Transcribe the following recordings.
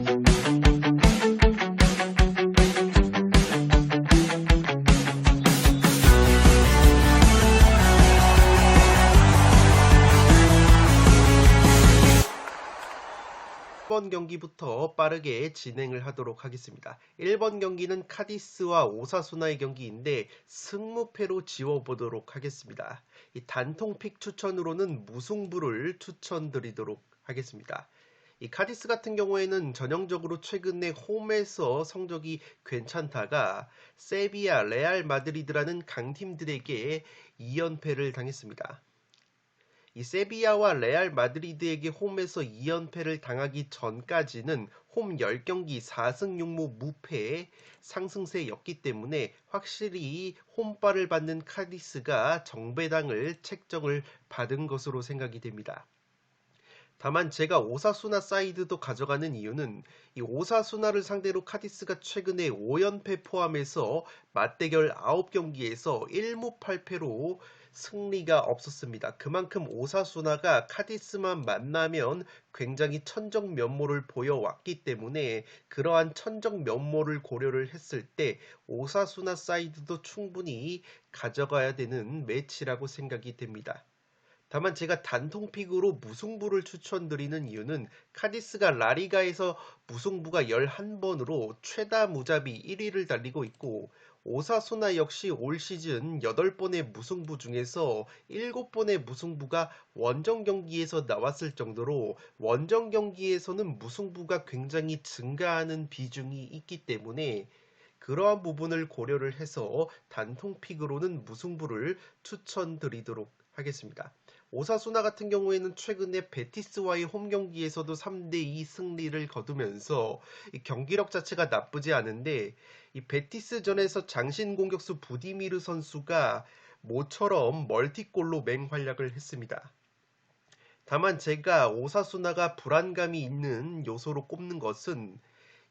1번 경기부터 빠르게 진행을 하도록 하겠습니다. 1번 경기는 카디스와 오사수나의 경기인데 승무패로 지워보도록 하겠습니다. 이 단통픽 추천으로는 무승부를 추천드리도록 하겠습니다. 이 카디스 같은 경우에는 전형적으로 최근에 홈에서 성적이 괜찮다가 세비야, 레알 마드리드라는 강팀들에게 2연패를 당했습니다. 이 세비야와 레알 마드리드에게 홈에서 2연패를 당하기 전까지는 홈 10경기 4승 6무 무패의 상승세였기 때문에 확실히 홈발을 받는 카디스가 정배당을 책정을 받은 것으로 생각이 됩니다. 다만 제가 오사수나 사이드도 가져가는 이유는 이 오사수나를 상대로 카디스가 최근에 5연패 포함해서 맞대결 9경기에서 1무 8패로 승리가 없었습니다. 그만큼 오사수나가 카디스만 만나면 굉장히 천정 면모를 보여왔기 때문에 그러한 천정 면모를 고려를 했을 때 오사수나 사이드도 충분히 가져가야 되는 매치라고 생각이 됩니다. 다만 제가 단통픽으로 무승부를 추천드리는 이유는 카디스가 라리가에서 무승부가 11번으로 최다 무자비 1위를 달리고 있고 오사수나 역시 올 시즌 8번의 무승부 중에서 7번의 무승부가 원정 경기에서 나왔을 정도로 원정 경기에서는 무승부가 굉장히 증가하는 비중이 있기 때문에 그러한 부분을 고려를 해서 단통픽으로는 무승부를 추천드리도록 하겠습니다. 오사수나 같은 경우에는 최근에 베티스와의 홈 경기에서도 3대2 승리를 거두면서 이 경기력 자체가 나쁘지 않은데 이 베티스전에서 장신 공격수 부디미르 선수가 모처럼 멀티골로 맹활약을 했습니다. 다만 제가 오사수나가 불안감이 있는 요소로 꼽는 것은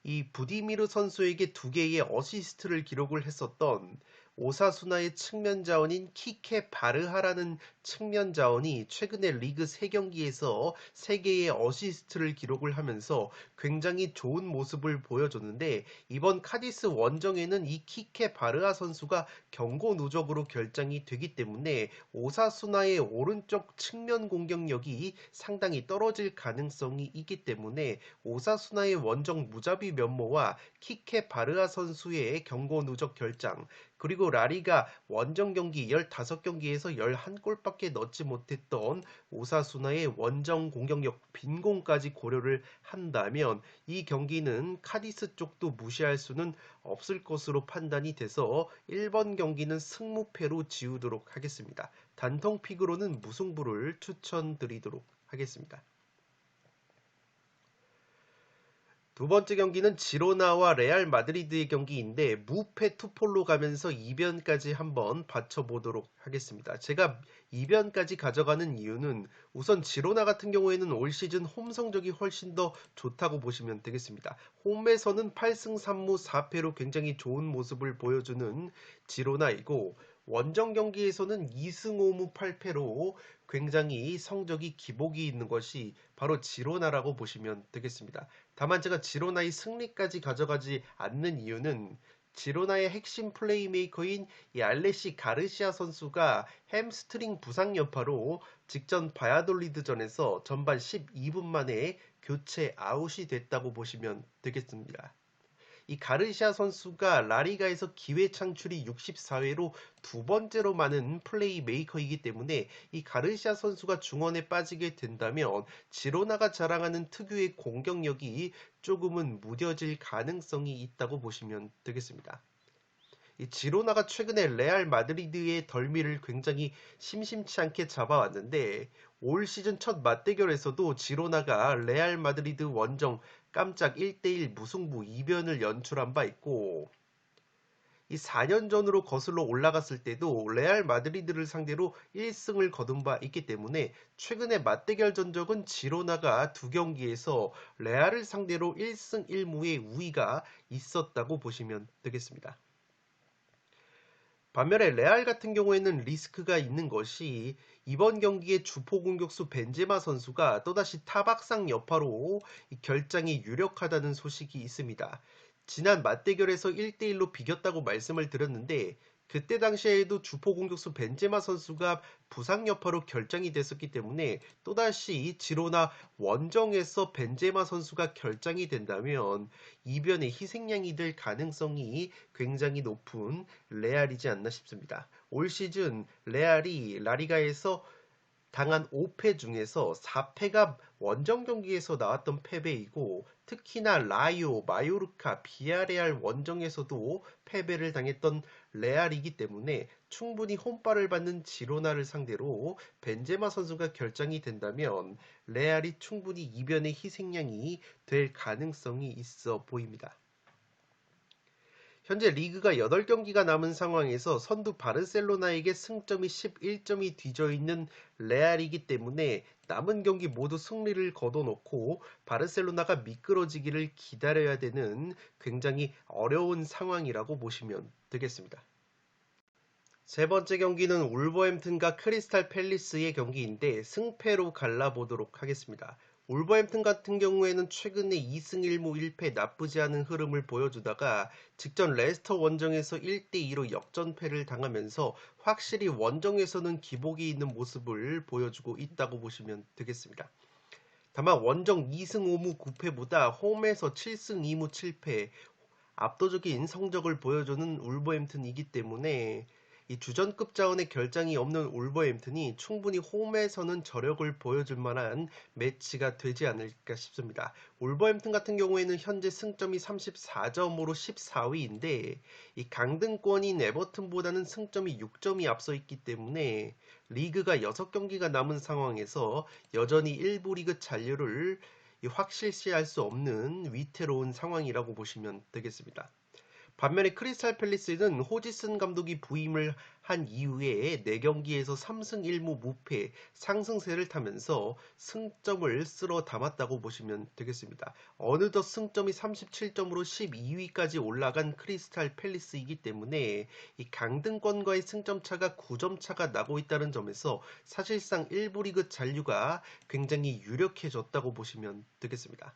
이 부디미르 선수에게 2개의 어시스트를 기록을 했었던 오사수나의 측면 자원인 키케 바르하라는 측면 자원이 최근에 리그 3경기에서 3개의 어시스트를 기록을 하면서 굉장히 좋은 모습을 보여줬는데 이번 카디스 원정에는 이 키케 바르하 선수가 경고 누적으로 결장이 되기 때문에 오사수나의 오른쪽 측면 공격력이 상당히 떨어질 가능성이 있기 때문에 오사수나의 원정 무자비 면모와 키케 바르하 선수의 경고 누적 결장 그리고 라리가 원정 경기 15경기에서 11골밖에 넣지 못했던 오사수나의 원정 공격력 빈공까지 고려를 한다면 이 경기는 카디스 쪽도 무시할 수는 없을 것으로 판단이 돼서 1번 경기는 승무패로 지우도록 하겠습니다. 단통픽으로는 무승부를 추천드리도록 하겠습니다. 두 번째 경기는 지로나와 레알 마드리드의 경기인데 무패 투폴로 가면서 2변까지 한번 받쳐보도록 하겠습니다. 제가 2변까지 가져가는 이유는 우선 지로나 같은 경우에는 올 시즌 홈 성적이 훨씬 더 좋다고 보시면 되겠습니다. 홈에서는 8승 3무 4패로 굉장히 좋은 모습을 보여주는 지로나이고 원정 경기에서는 2승 5무 8패로 굉장히 성적이 기복이 있는 것이 바로 지로나라고 보시면 되겠습니다. 다만 제가 지로나의 승리까지 가져가지 않는 이유는 지로나의 핵심 플레이메이커인 이 알레시 가르시아 선수가 햄스트링 부상 여파로 직전 바야돌리드전에서 전반 12분 만에 교체 아웃이 됐다고 보시면 되겠습니다. 이 가르시아 선수가 라리가에서 기회 창출이 64회로 두 번째로 많은 플레이메이커이기 때문에 이 가르시아 선수가 중원에 빠지게 된다면 지로나가 자랑하는 특유의 공격력이 조금은 무뎌질 가능성이 있다고 보시면 되겠습니다. 이 지로나가 최근에 레알 마드리드의 덜미를 굉장히 심심치 않게 잡아왔는데 올 시즌 첫 맞대결에서도 지로나가 레알 마드리드 원정 깜짝 1대1 무승부 2변을 연출한 바 있고 이 4년 전으로 거슬러 올라갔을 때도 레알 마드리드를 상대로 1승을 거둔 바 있기 때문에 최근의 맞대결 전적은 지로나가 2경기에서 레알을 상대로 1승 1무의 우위가 있었다고 보시면 되겠습니다. 반면에 레알 같은 경우에는 리스크가 있는 것이 이번 경기의 주포 공격수 벤제마 선수가 또다시 타박상 여파로 결장이 유력하다는 소식이 있습니다. 지난 맞대결에서 1대1로 비겼다고 말씀을 드렸는데 그때 당시에도 주포 공격수 벤제마 선수가 부상 여파로 결장이 됐었기 때문에 또다시 지로나 원정에서 벤제마 선수가 결장이 된다면 이변의 희생양이 될 가능성이 굉장히 높은 레알이지 않나 싶습니다. 올 시즌 레알이 라리가에서 당한 5패 중에서 4패가 원정 경기에서 나왔던 패배이고 특히나 라요, 마요르카, 비아레알 원정에서도 패배를 당했던 레알이기 때문에 충분히 혼발을 받는 지로나를 상대로 벤제마 선수가 결장이 된다면 레알이 충분히 이변의 희생양이 될 가능성이 있어 보입니다. 현재 리그가 8경기가 남은 상황에서 선두 바르셀로나에게 승점이 11점이 뒤져 있는 레알이기 때문에 남은 경기 모두 승리를 거둬놓고 바르셀로나가 미끄러지기를 기다려야 되는 굉장히 어려운 상황이라고 보시면 되겠습니다. 세 번째 경기는 울버햄튼과 크리스탈 팰리스의 경기인데 승패로 갈라보도록 하겠습니다. 울버햄튼 같은 경우에는 최근에 2승 1무 1패 나쁘지 않은 흐름을 보여주다가 직전 레스터 원정에서 1대2로 역전패를 당하면서 확실히 원정에서는 기복이 있는 모습을 보여주고 있다고 보시면 되겠습니다. 다만 원정 2승 5무 9패보다 홈에서 7승 2무 7패 압도적인 성적을 보여주는 울버햄튼이기 때문에 이 주전급 자원의 결장이 없는 울버햄튼이 충분히 홈에서는 저력을 보여줄 만한 매치가 되지 않을까 싶습니다. 울버햄튼 같은 경우에는 현재 승점이 34점으로 14위인데 이 강등권인 에버튼보다는 승점이 6점이 앞서 있기 때문에 리그가 6경기가 남은 상황에서 여전히 1부 리그 잔류를 확실시할 수 없는 위태로운 상황이라고 보시면 되겠습니다. 반면에 크리스탈 팰리스는 호지슨 감독이 부임을 한 이후에 4경기에서 3승 1무 무패 상승세를 타면서 승점을 쓸어 담았다고 보시면 되겠습니다. 어느덧 승점이 37점으로 12위까지 올라간 크리스탈 팰리스이기 때문에 이 강등권과의 승점 차가 9점 차가 나고 있다는 점에서 사실상 1부 리그 잔류가 굉장히 유력해졌다고 보시면 되겠습니다.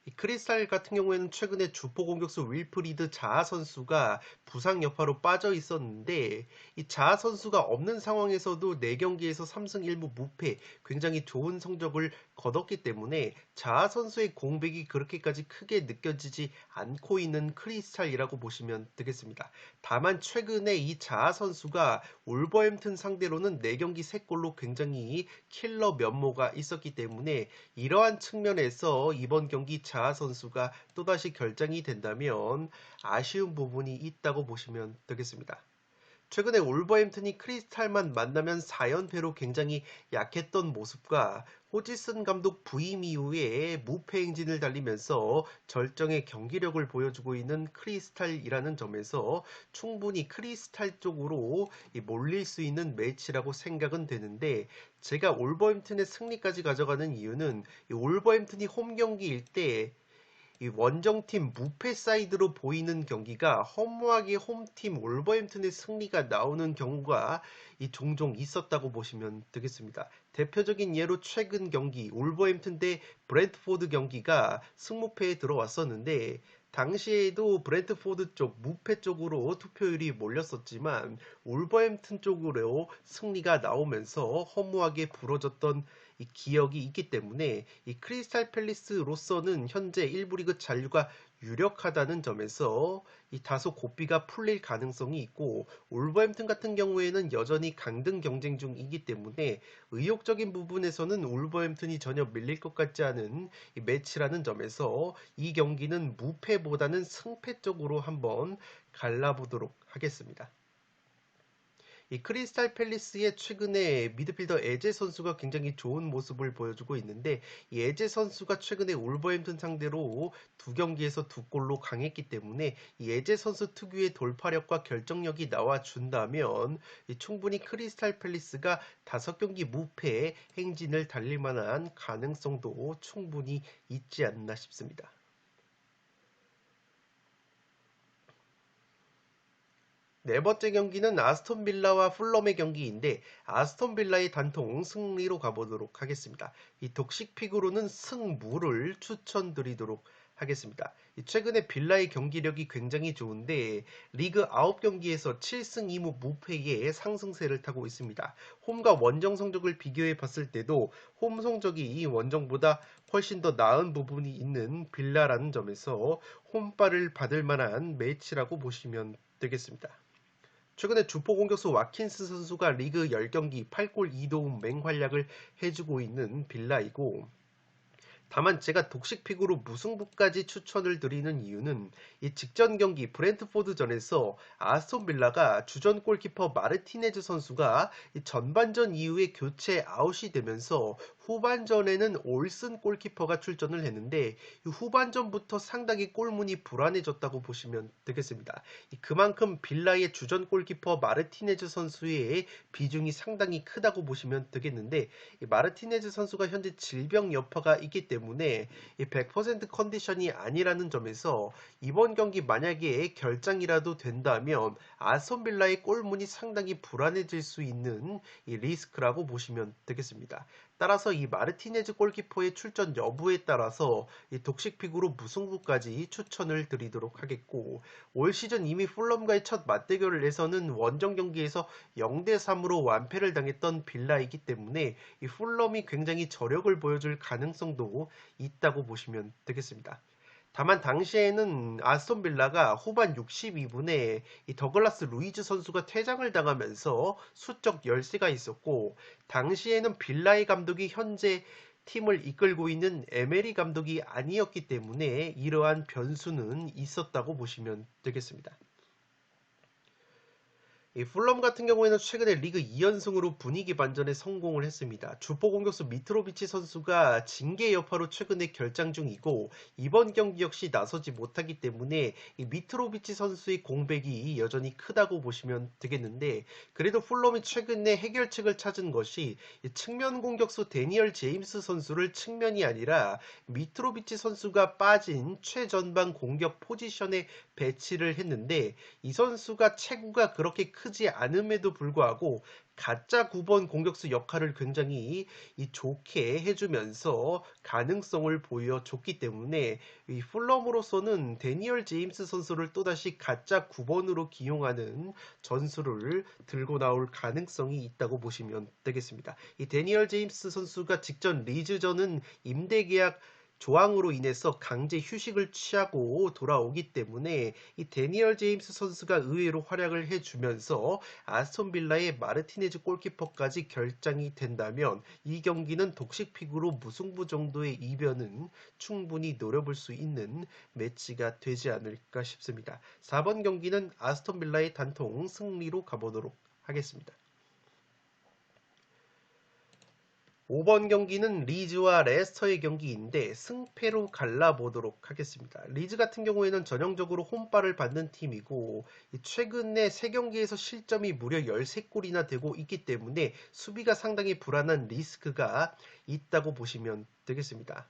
이 크리스탈 같은 경우에는 최근에 주포 공격수 윌프리드 자아 선수가 부상 여파로 빠져 있었는데 이 자아 선수가 없는 상황에서도 4경기에서 3승 1무 무패 굉장히 좋은 성적을 거뒀기 때문에 자아 선수의 공백이 그렇게까지 크게 느껴지지 않고 있는 크리스탈이라고 보시면 되겠습니다. 다만 최근에 이 자아 선수가 울버햄튼 상대로는 4경기 3골로 굉장히 킬러 면모가 있었기 때문에 이러한 측면에서 이번 경기 자아 선수가 또다시 결장이 된다면 아쉬운 부분이 있다고 보시면 되겠습니다. 최근에 울버햄튼이 크리스탈만 만나면 4연패로 굉장히 약했던 모습과 호지슨 감독 부임 이후에 무패 행진을 달리면서 절정의 경기력을 보여주고 있는 크리스탈이라는 점에서 충분히 크리스탈 쪽으로 몰릴 수 있는 매치라고 생각은 되는데 제가 울버햄튼의 승리까지 가져가는 이유는 이 울버햄튼이 홈 경기일 때 이 원정팀 무패 사이드로 보이는 경기가 허무하게 홈팀 울버햄튼의 승리가 나오는 경우가 종종 있었다고 보시면 되겠습니다. 대표적인 예로 최근 경기 울버햄튼 대 브랜트포드 경기가 승무패에 들어왔었는데 당시에도 브랜트포드 쪽 무패 쪽으로 투표율이 몰렸었지만 울버햄튼 쪽으로 승리가 나오면서 허무하게 부러졌던 이 기억이 있기 때문에 이 크리스탈 팰리스로서는 현재 1부 리그 잔류가 유력하다는 점에서 이 다소 고비가 풀릴 가능성이 있고 울버햄튼 같은 경우에는 여전히 강등 경쟁 중이기 때문에 의욕적인 부분에서는 울버햄튼이 전혀 밀릴 것 같지 않은 이 매치라는 점에서 이 경기는 무패보다는 승패 쪽으로 한번 갈라보도록 하겠습니다. 이 크리스탈 팰리스의 최근에 미드필더 에제 선수가 굉장히 좋은 모습을 보여주고 있는데 이 에제 선수가 최근에 울버햄튼 상대로 2경기에서 2골로 강했기 때문에 이 에제 선수 특유의 돌파력과 결정력이 나와준다면 충분히 크리스탈 팰리스가 5경기 무패 행진을 달릴 만한 가능성도 충분히 있지 않나 싶습니다. 네 번째 경기는 아스톤 빌라와 풀럼의 경기인데 아스톤 빌라의 단통 승리로 가보도록 하겠습니다. 이 독식픽으로는 승무를 추천드리도록 하겠습니다. 최근에 빌라의 경기력이 굉장히 좋은데 리그 9경기에서 7승 2무 무패의 상승세를 타고 있습니다. 홈과 원정 성적을 비교해 봤을 때도 홈 성적이 원정보다 훨씬 더 나은 부분이 있는 빌라라는 점에서 홈발을 받을 만한 매치라고 보시면 되겠습니다. 최근에 주포 공격수 와킨스 선수가 리그 10경기 8골 2도움 맹활약을 해주고 있는 빌라이고, 다만 제가 독식픽으로 무승부까지 추천을 드리는 이유는 이 직전 경기 브렌트포드전에서 아스톤 빌라가 주전 골키퍼 마르티네즈 선수가 전반전 이후에 교체 아웃이 되면서 후반전에는 올슨 골키퍼가 출전을 했는데 후반전부터 상당히 골문이 불안해졌다고 보시면 되겠습니다. 그만큼 빌라의 주전 골키퍼 마르티네즈 선수의 비중이 상당히 크다고 보시면 되겠는데, 마르티네즈 선수가 현재 질병 여파가 있기 때문에 100% 컨디션이 아니라는 점에서 이번 경기 만약에 결장이라도 된다면 아스톤 빌라의 골문이 상당히 불안해질 수 있는 리스크라고 보시면 되겠습니다. 따라서 이 마르티네즈 골키퍼의 출전 여부에 따라서 이 독식픽으로 무승부까지 추천을 드리도록 하겠고, 올 시즌 이미 풀럼과의 첫 맞대결에서는 원정 경기에서 0대3으로 완패를 당했던 빌라이기 때문에 이 풀럼이 굉장히 저력을 보여줄 가능성도 있다고 보시면 되겠습니다. 다만 당시에는 아스톤 빌라가 후반 62분에 이 더글라스 루이즈 선수가 퇴장을 당하면서 수적 열세가 있었고, 당시에는 빌라의 감독이 현재 팀을 이끌고 있는 에메리 감독이 아니었기 때문에 이러한 변수는 있었다고 보시면 되겠습니다. 이 풀럼 같은 경우에는 최근에 리그 2연승으로 분위기 반전에 성공을 했습니다. 주포 공격수 미트로비치 선수가 징계 여파로 최근에 결장 중이고 이번 경기 역시 나서지 못하기 때문에 이 미트로비치 선수의 공백이 여전히 크다고 보시면 되겠는데, 그래도 풀럼이 최근에 해결책을 찾은 것이 측면 공격수 데니얼 제임스 선수를 측면이 아니라 미트로비치 선수가 빠진 최전방 공격 포지션에 배치를 했는데, 이 선수가 체구가 그렇게 크지 않음에도 불구하고 가짜 9번 공격수 역할을 굉장히 좋게 해주면서 가능성을 보여줬기 때문에 이 풀럼으로서는 데니얼 제임스 선수를 또다시 가짜 9번으로 기용하는 전술을 들고 나올 가능성이 있다고 보시면 되겠습니다. 이 데니얼 제임스 선수가 직전 리즈전은 임대계약 조항으로 인해서 강제 휴식을 취하고 돌아오기 때문에 이 데니얼 제임스 선수가 의외로 활약을 해주면서 아스톤 빌라의 마르티네즈 골키퍼까지 결장이 된다면 이 경기는 독식픽으로 무승부 정도의 이변은 충분히 노려볼 수 있는 매치가 되지 않을까 싶습니다. 4번 경기는 아스톤 빌라의 단통 승리로 가보도록 하겠습니다. 5번 경기는 리즈와 레스터의 경기인데 승패로 갈라보도록 하겠습니다. 리즈 같은 경우에는 전형적으로 홈발을 받는 팀이고 최근에 3경기에서 실점이 무려 13골이나 되고 있기 때문에 수비가 상당히 불안한 리스크가 있다고 보시면 되겠습니다.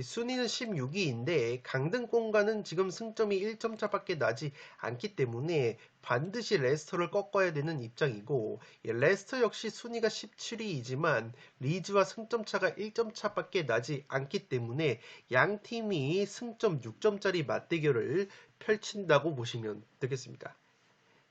순위는 16위인데 강등권과는 지금 승점이 1점 차밖에 나지 않기 때문에 반드시 레스터를 꺾어야 되는 입장이고, 레스터 역시 순위가 17위이지만 리즈와 승점 차가 1점 차밖에 나지 않기 때문에 양 팀이 승점 6점짜리 맞대결을 펼친다고 보시면 되겠습니다.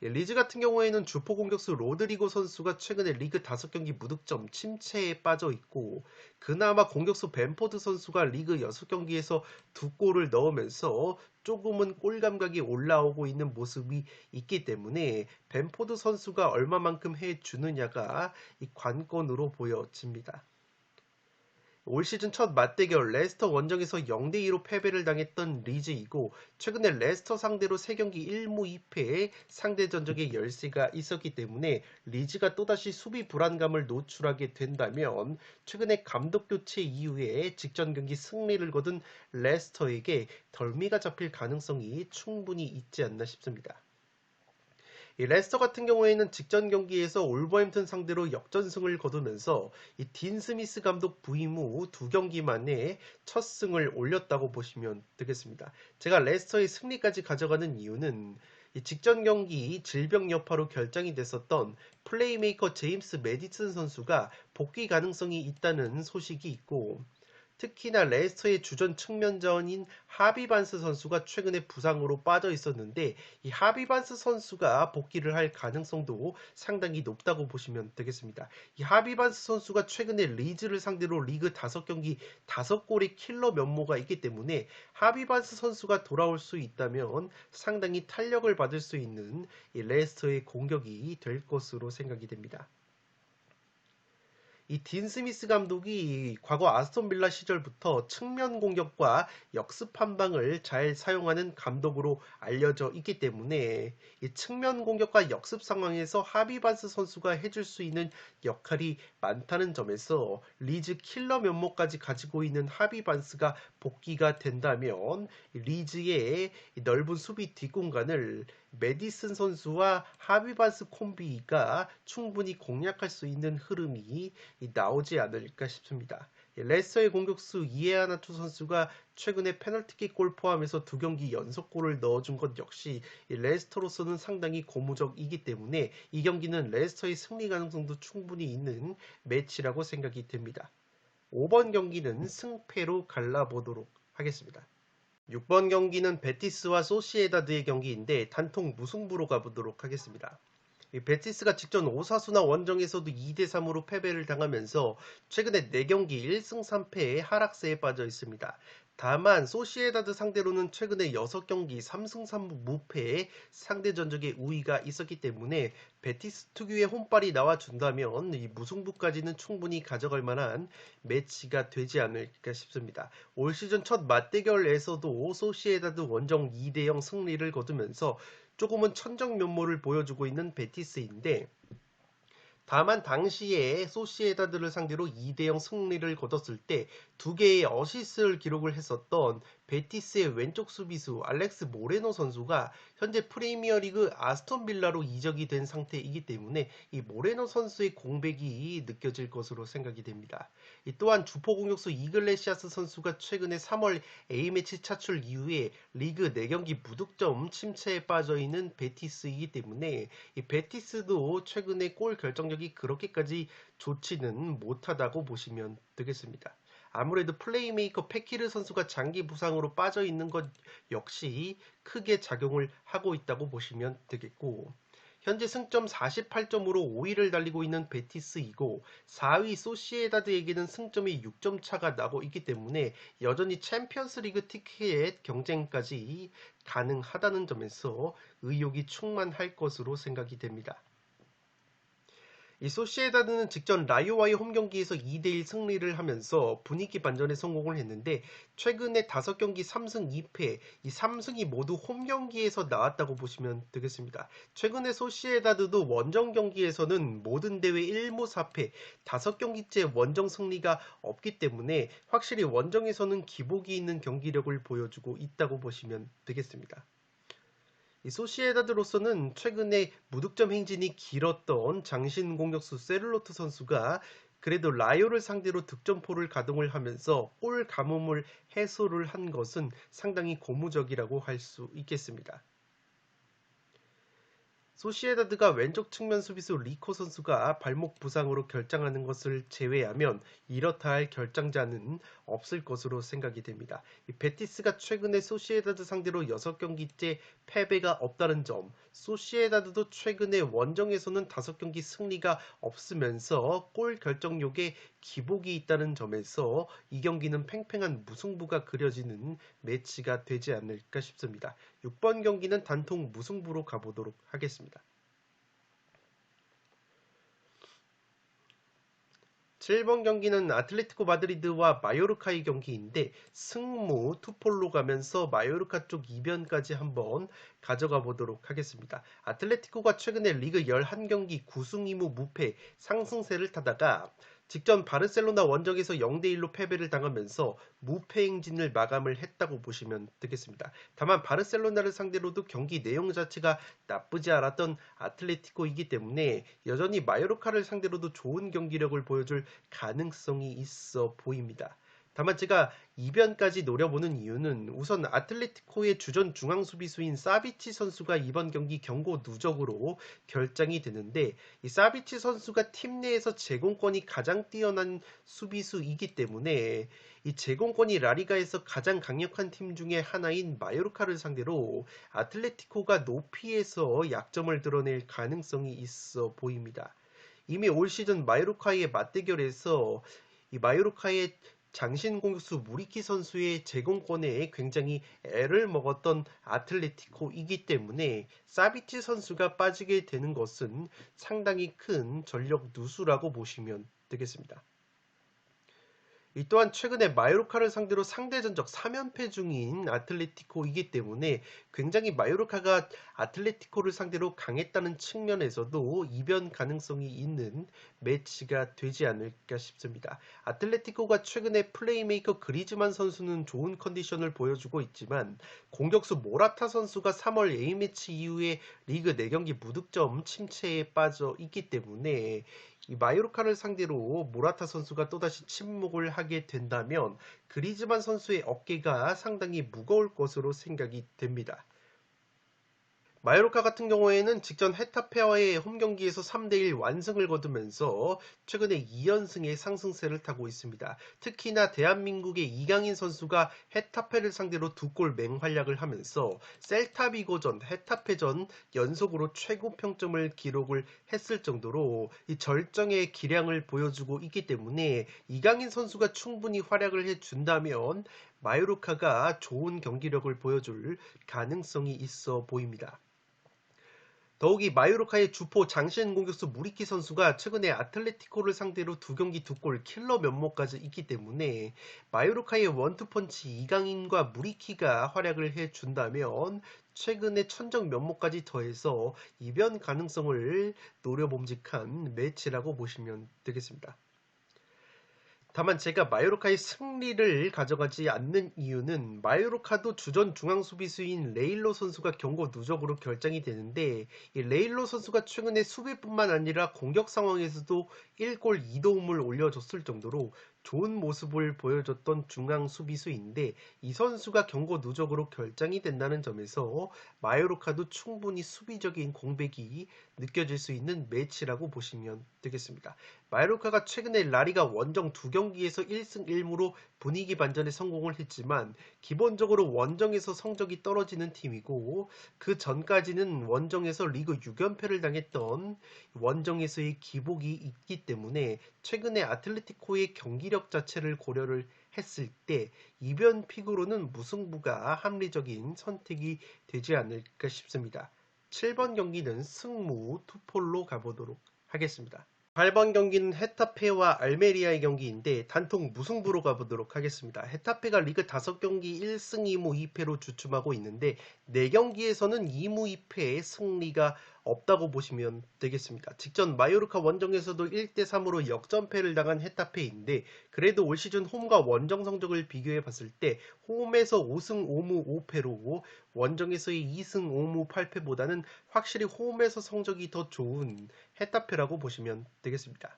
리즈 같은 경우에는 주포 공격수 로드리고 선수가 최근에 리그 5경기 무득점 침체에 빠져 있고, 그나마 공격수 벤포드 선수가 리그 6경기에서 2골을 넣으면서 조금은 골 감각이 올라오고 있는 모습이 있기 때문에 벤포드 선수가 얼마만큼 해주느냐가 이 관건으로 보여집니다. 올 시즌 첫 맞대결 레스터 원정에서 0대2로 패배를 당했던 리즈이고, 최근에 레스터 상대로 3경기 1무 2패의 상대 전적의 열세가 있었기 때문에 리즈가 또다시 수비 불안감을 노출하게 된다면 최근에 감독 교체 이후에 직전 경기 승리를 거둔 레스터에게 덜미가 잡힐 가능성이 충분히 있지 않나 싶습니다. 이 레스터 같은 경우에는 직전 경기에서 올버햄튼 상대로 역전승을 거두면서 이 딘 스미스 감독 부임 후 2경기 만에 첫 승을 올렸다고 보시면 되겠습니다. 제가 레스터의 승리까지 가져가는 이유는 이 직전 경기 질병 여파로 결장이 됐었던 플레이메이커 제임스 메디슨 선수가 복귀 가능성이 있다는 소식이 있고, 특히나 레스터의 주전 측면전인 하비 반스 선수가 최근에 부상으로 빠져 있었는데, 이 하비 반스 선수가 복귀를 할 가능성도 상당히 높다고 보시면 되겠습니다. 이 하비 반스 선수가 최근에 리즈를 상대로 리그 5경기 5골의 킬러 면모가 있기 때문에 하비 반스 선수가 돌아올 수 있다면 상당히 탄력을 받을 수 있는 이 레스터의 공격이 될 것으로 생각이 됩니다. 이 딘 스미스 감독이 과거 아스톤 빌라 시절부터 측면 공격과 역습 한 방을 잘 사용하는 감독으로 알려져 있기 때문에 이 측면 공격과 역습 상황에서 하비 반스 선수가 해줄 수 있는 역할이 많다는 점에서 리즈 킬러 면모까지 가지고 있는 하비 반스가 복귀가 된다면 리즈의 넓은 수비 뒷공간을 메디슨 선수와 하비 반스 콤비가 충분히 공략할 수 있는 흐름이 나오지 않을까 싶습니다. 레스터의 공격수 이에아나투 선수가 최근에 페널티킥 골 포함해서 2경기 연속골을 넣어준 것 역시 레스터로서는 상당히 고무적이기 때문에 이 경기는 레스터의 승리 가능성도 충분히 있는 매치라고 생각이 됩니다. 5번 경기는 승패로 갈라보도록 하겠습니다. 6번 경기는 베티스와 소시에다드의 경기인데 단통 무승부로 가보도록 하겠습니다. 베티스가 직전 오사수나 원정에서도 2대3으로 패배를 당하면서 최근에 4경기 1승 3패의 하락세에 빠져 있습니다. 다만 소시에다드 상대로는 최근에 6경기 3승 3무 무패의 상대 전적에 우위가 있었기 때문에 베티스 특유의 혼발이 나와준다면 이 무승부까지는 충분히 가져갈 만한 매치가 되지 않을까 싶습니다. 올 시즌 첫 맞대결에서도 소시에다드 원정 2대0 승리를 거두면서 조금은 천정 면모를 보여주고 있는 베티스인데, 다만 당시에 소시에다드를 상대로 2대0 승리를 거뒀을 때 2개의 어시스트를 기록을 했었던 베티스의 왼쪽 수비수 알렉스 모레노 선수가 현재 프리미어리그 아스톤 빌라로 이적이 된 상태이기 때문에 이 모레노 선수의 공백이 느껴질 것으로 생각이 됩니다. 또한 주포 공격수 이글레시아스 선수가 최근에 3월 A매치 차출 이후에 리그 4경기 무득점 침체에 빠져있는 베티스이기 때문에 이 베티스도 최근에 골 결정력이 그렇게까지 좋지는 못하다고 보시면 되겠습니다. 아무래도 플레이메이커 페키르 선수가 장기 부상으로 빠져 있는 것 역시 크게 작용을 하고 있다고 보시면 되겠고, 현재 승점 48점으로 5위를 달리고 있는 베티스이고 4위 소시에다드에게는 승점이 6점 차가 나고 있기 때문에 여전히 챔피언스 리그 티켓 경쟁까지 가능하다는 점에서 의욕이 충만할 것으로 생각이 됩니다. 이 소시에다드는 직전 라요와의 홈경기에서 2대1 승리를 하면서 분위기 반전에 성공을 했는데, 최근에 5경기 3승 2패, 이 3승이 모두 홈경기에서 나왔다고 보시면 되겠습니다. 최근에 소시에다드도 원정 경기에서는 모든 대회 1무 4패, 5경기째 원정 승리가 없기 때문에 확실히 원정에서는 기복이 있는 경기력을 보여주고 있다고 보시면 되겠습니다. 이 소시에다드로서는 최근에 무득점 행진이 길었던 장신 공격수 세를로트 선수가 그래도 라요를 상대로 득점포를 가동을 하면서 골 가뭄을 해소를 한 것은 상당히 고무적이라고 할 수 있겠습니다. 소시에다드가 왼쪽 측면 수비수 리코 선수가 발목 부상으로 결장하는 것을 제외하면 이렇다 할 결장자는 없을 것으로 생각이 됩니다. 베티스가 최근에 소시에다드 상대로 6경기째 패배가 없다는 점, 소시에다드도 최근에 원정에서는 5경기 승리가 없으면서 골 결정력에 기복이 있다는 점에서 이 경기는 팽팽한 무승부가 그려지는 매치가 되지 않을까 싶습니다. 6번 경기는 단통 무승부로 가보도록 하겠습니다. 7번 경기는 아틀레티코 마드리드와 마요르카의 경기인데 승무 투폴로 가면서 마요르카 쪽 이변까지 한번 가져가 보도록 하겠습니다. 아틀레티코가 최근에 리그 11경기 9승 2무 무패 상승세를 타다가 직전 바르셀로나 원정에서 0대1로 패배를 당하면서 무패 행진을 마감을 했다고 보시면 되겠습니다. 다만 바르셀로나를 상대로도 경기 내용 자체가 나쁘지 않았던 아틀레티코이기 때문에 여전히 마요르카를 상대로도 좋은 경기력을 보여줄 가능성이 있어 보입니다. 다만 제가 이변까지 노려보는 이유는 우선 아틀레티코의 주전 중앙 수비수인 사비치 선수가 이번 경기 경고 누적으로 결장이 되는데 이 사비치 선수가 팀 내에서 제공권이 가장 뛰어난 수비수이기 때문에 이 제공권이 라리가에서 가장 강력한 팀 중에 하나인 마요르카를 상대로 아틀레티코가 높이에서 약점을 드러낼 가능성이 있어 보입니다. 이미 올 시즌 마요르카의 맞대결에서 이 마요르카의 장신 공격수 무리키 선수의 제공권에 굉장히 애를 먹었던 아틀레티코이기 때문에 사비치 선수가 빠지게 되는 것은 상당히 큰 전력 누수라고 보시면 되겠습니다. 이 또한 최근에 마요르카를 상대로 상대 전적 3연패 중인 아틀레티코이기 때문에 굉장히 마요르카가 아틀레티코를 상대로 강했다는 측면에서도 이변 가능성이 있는 매치가 되지 않을까 싶습니다. 아틀레티코가 최근에 플레이메이커 그리즈만 선수는 좋은 컨디션을 보여주고 있지만 공격수 모라타 선수가 3월 A매치 이후에 리그 4경기 무득점 침체에 빠져 있기 때문에 이 마요르카를 상대로 모라타 선수가 또다시 침묵을 하게 된다면 그리즈만 선수의 어깨가 상당히 무거울 것으로 생각이 됩니다. 마요르카 같은 경우에는 직전 헤타페와의 홈경기에서 3대1 완승을 거두면서 최근에 2연승의 상승세를 타고 있습니다. 특히나 대한민국의 이강인 선수가 헤타페를 상대로 2골 맹활약을 하면서 셀타비고전, 헤타페전 연속으로 최고 평점을 기록을 했을 정도로 이 절정의 기량을 보여주고 있기 때문에 이강인 선수가 충분히 활약을 해준다면 마요르카가 좋은 경기력을 보여줄 가능성이 있어 보입니다. 더욱이 마요르카의 주포 장신 공격수 무리키 선수가 최근에 아틀레티코를 상대로 2경기 2골 킬러 면모까지 있기 때문에 마요르카의 원투펀치 이강인과 무리키가 활약을 해준다면 최근에 천적 면모까지 더해서 이변 가능성을 노려봄직한 매치라고 보시면 되겠습니다. 다만 제가 마요르카의 승리를 가져가지 않는 이유는 마요르카도 주전 중앙 수비수인 레일로 선수가 경고 누적으로 결장이 되는데 이 레일로 선수가 최근에 수비뿐만 아니라 공격 상황에서도 1골 2도움을 올려줬을 정도로 좋은 모습을 보여줬던 중앙 수비수인데 이 선수가 경고 누적으로 결장이 된다는 점에서 마요르카도 충분히 수비적인 공백이 느껴질 수 있는 매치라고 보시면 되겠습니다. 마요르카가 최근에 라리가 원정 2경기에서 1승 1무로 분위기 반전에 성공을 했지만 기본적으로 원정에서 성적이 떨어지는 팀이고 그 전까지는 원정에서 리그 6연패를 당했던 원정에서의 기복이 있기 때문에 최근에 아틀레티코의 경기력 자체를 고려를 했을 때 이변 픽으로는 무승부가 합리적인 선택이 되지 않을까 싶습니다. 7번 경기는 승무 투폴로 가보도록 하겠습니다. 8번 경기는 헤타페와 알메리아의 경기인데 단통 무승부로 가보도록 하겠습니다. 헤타페가 리그 5경기 1승 2무 2패로 주춤하고 있는데 4경기에서는 2무 2패의 승리가 없다고 보시면 되겠습니다. 직전 마요르카 원정에서도 1대3으로 역전패를 당한 헤타페인데 그래도 올 시즌 홈과 원정 성적을 비교해 봤을 때 홈에서 5승 5무 5패로 원정에서의 2승 5무 8패보다는 확실히 홈에서 성적이 더 좋은 헤타페라고 보시면 되겠습니다.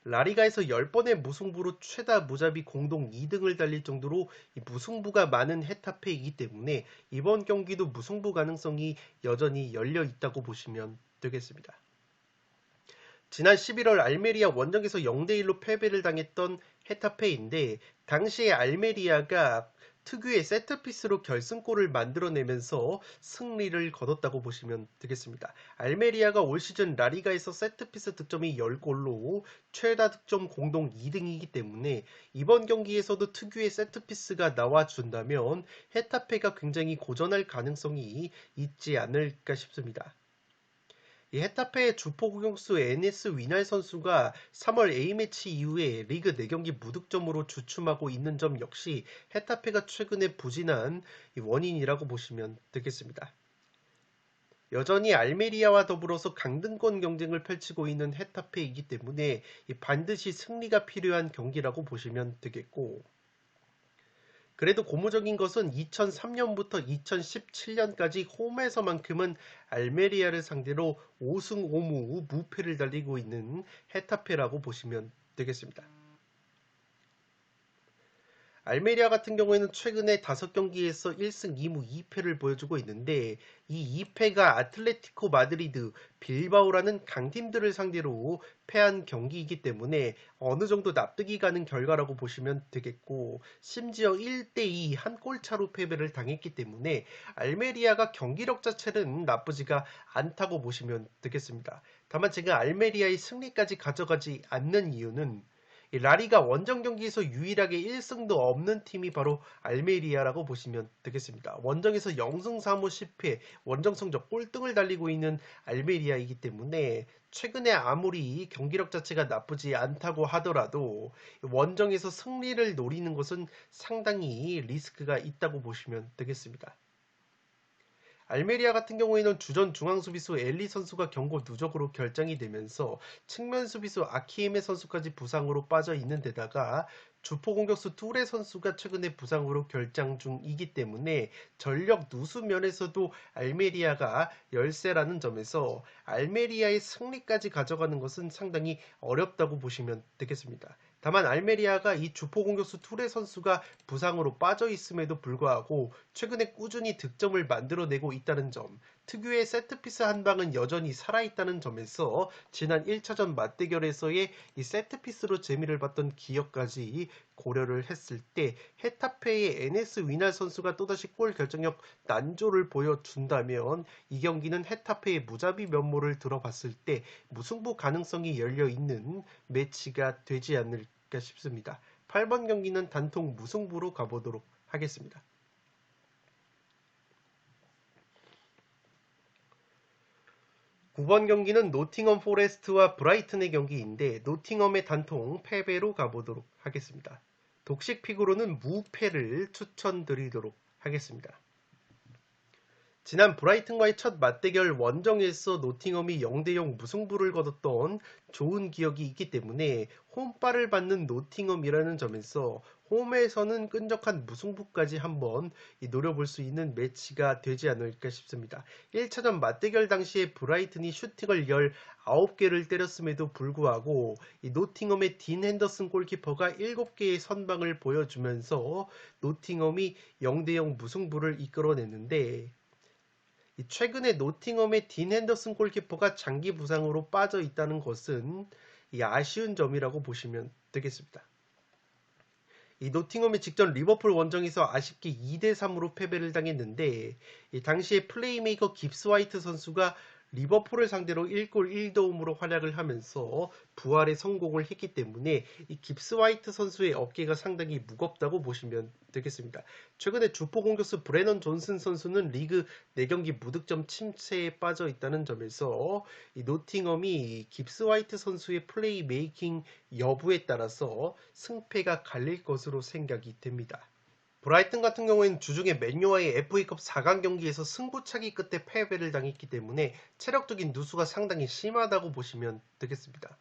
라리가에서 10번의 무승부로 최다 무자비 공동 2등을 달릴 정도로 무승부가 많은 헤타페이기 때문에 이번 경기도 무승부 가능성이 여전히 열려 있다고 보시면 되겠습니다. 지난 11월 알메리아 원정에서 0대1로 패배를 당했던 헤타페인데 당시에 알메리아가 특유의 세트피스로 결승골을 만들어내면서 승리를 거뒀다고 보시면 되겠습니다. 알메리아가 올 시즌 라리가에서 세트피스 득점이 10골로 최다 득점 공동 2등이기 때문에 이번 경기에서도 특유의 세트피스가 나와준다면 헤타페가 굉장히 고전할 가능성이 있지 않을까 싶습니다. 이 헤타페의 주포 공격수 에네스 위날 선수가 3월 A매치 이후에 리그 4경기 무득점으로 주춤하고 있는 점 역시 헤타페가 최근에 부진한 원인이라고 보시면 되겠습니다. 여전히 알메리아와 더불어서 강등권 경쟁을 펼치고 있는 헤타페이기 때문에 반드시 승리가 필요한 경기라고 보시면 되겠고 그래도 고무적인 것은 2003년부터 2017년까지 홈에서만큼은 알메리아를 상대로 5승 5무 무패를 달리고 있는 헤타페라고 보시면 되겠습니다. 알메리아 같은 경우에는 최근에 5경기에서 1승 2무 2패를 보여주고 있는데 이 2패가 아틀레티코 마드리드, 빌바오라는 강팀들을 상대로 패한 경기이기 때문에 어느 정도 납득이 가는 결과라고 보시면 되겠고 심지어 1대2 한 골 차로 패배를 당했기 때문에 알메리아가 경기력 자체는 나쁘지가 않다고 보시면 되겠습니다. 다만 제가 알메리아의 승리까지 가져가지 않는 이유는 이 라리가 원정 경기에서 유일하게 1승도 없는 팀이 바로 알메리아라고 보시면 되겠습니다. 원정에서 0승 3무 10패, 원정 성적 꼴등을 달리고 있는 알메리아이기 때문에 최근에 아무리 경기력 자체가 나쁘지 않다고 하더라도 원정에서 승리를 노리는 것은 상당히 리스크가 있다고 보시면 되겠습니다. 알메리아 같은 경우에는 주전 중앙수비수 엘리 선수가 경고 누적으로 결장이 되면서 측면 수비수 아키에메 선수까지 부상으로 빠져 있는 데다가 주포 공격수 투레 선수가 최근에 부상으로 결장 중이기 때문에 전력 누수 면에서도 알메리아가 열세라는 점에서 알메리아의 승리까지 가져가는 것은 상당히 어렵다고 보시면 되겠습니다. 다만 알메리아가 이 주포 공격수 투레 선수가 부상으로 빠져 있음에도 불구하고 최근에 꾸준히 득점을 만들어내고 있다는 점, 특유의 세트피스 한 방은 여전히 살아있다는 점에서 지난 1차전 맞대결에서의 이 세트피스로 재미를 봤던 기억까지 고려를 했을 때 헤타페의 에네스 위날 선수가 또다시 골 결정력 난조를 보여준다면 이 경기는 헤타페의 무자비 면모를 들어봤을 때 무승부 가능성이 열려있는 매치가 되지 않을까 싶습니다. 8번 경기는 단통 무승부로 가보도록 하겠습니다. 9번 경기는 노팅엄 포레스트와 브라이튼의 경기인데 노팅엄의 단통 패배로 가보도록 하겠습니다. 독식 픽으로는 무패를 추천드리도록 하겠습니다. 지난 브라이튼과의 첫 맞대결 원정에서 노팅엄이 0대0 무승부를 거뒀던 좋은 기억이 있기 때문에 홈발을 받는 노팅엄이라는 점에서 홈에서는 끈적한 무승부까지 한번 노려볼 수 있는 매치가 되지 않을까 싶습니다. 1차전 맞대결 당시에 브라이튼이 슈팅을 19개를 때렸음에도 불구하고 이 노팅엄의 딘 핸더슨 골키퍼가 7개의 선방을 보여주면서 노팅엄이 0대0 무승부를 이끌어냈는데 최근에 노팅엄의 딘 핸더슨 골키퍼가 장기 부상으로 빠져 있다는 것은 아쉬운 점이라고 보시면 되겠습니다. 이 노팅엄이 직전 리버풀 원정에서 아쉽게 2대3으로 패배를 당했는데 당시에 플레이메이커 깁스 화이트 선수가 리버풀을 상대로 1골 1도움으로 활약을 하면서 부활에 성공을 했기 때문에 이 깁스 화이트 선수의 어깨가 상당히 무겁다고 보시면 되겠습니다. 최근에 주포 공격수 브레넌 존슨 선수는 리그 4경기 무득점 침체에 빠져 있다는 점에서 이 노팅엄이 깁스 화이트 선수의 플레이 메이킹 여부에 따라서 승패가 갈릴 것으로 생각이 됩니다. 브라이튼 같은 경우에는 주중에 맨유와의 FA컵 4강 경기에서 승부차기 끝에 패배를 당했기 때문에 체력적인 누수가 상당히 심하다고 보시면 되겠습니다.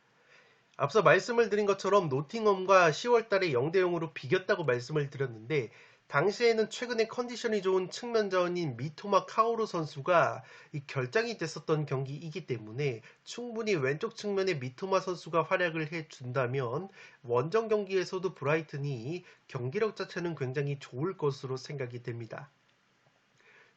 앞서 말씀을 드린 것처럼 노팅엄과 10월달에 0대0으로 비겼다고 말씀을 드렸는데 당시에는 최근에 컨디션이 좋은 측면 자원인 미토마 카오루 선수가 결장이 됐었던 경기이기 때문에 충분히 왼쪽 측면에 미토마 선수가 활약을 해준다면 원정 경기에서도 브라이튼이 경기력 자체는 굉장히 좋을 것으로 생각이 됩니다.